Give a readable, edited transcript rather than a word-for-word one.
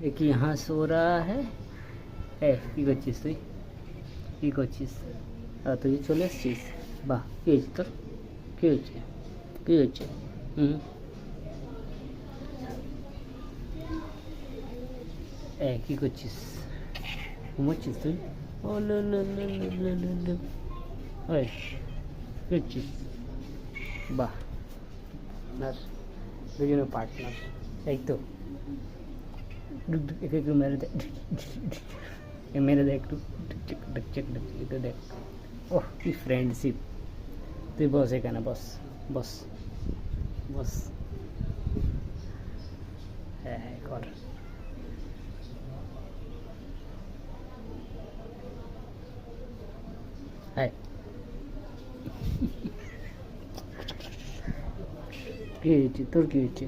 एक यहाँ सो रहा है। কি করছিস তুই? কি করছিস? তুই চলে এসছিস? বাহ, কী হয়েছে তোর? কী হয়েছে? কী হয়েছে? হুম, কী করছিস? ঘুমোচ্ছিস তুই? ও লো লো লো লো লো লো লো। ওই, কী করছিস? বাহ, নাচ, দুজনে পার্টনার। এই তো, ডুক ডুক, একে একটু মেরে দে, মেরে দে একটু, ঢুকচেক ঢুকচেক ঢুকচেক, একটু দেখ। ওহ, কি ফ্রেন্ডশিপ। তুই বস এখানে, বস বস বস। হ্যাঁ হ্যাঁ, কর। হ্যাঁ, কী হয়েছে তোর? কী হয়েছে?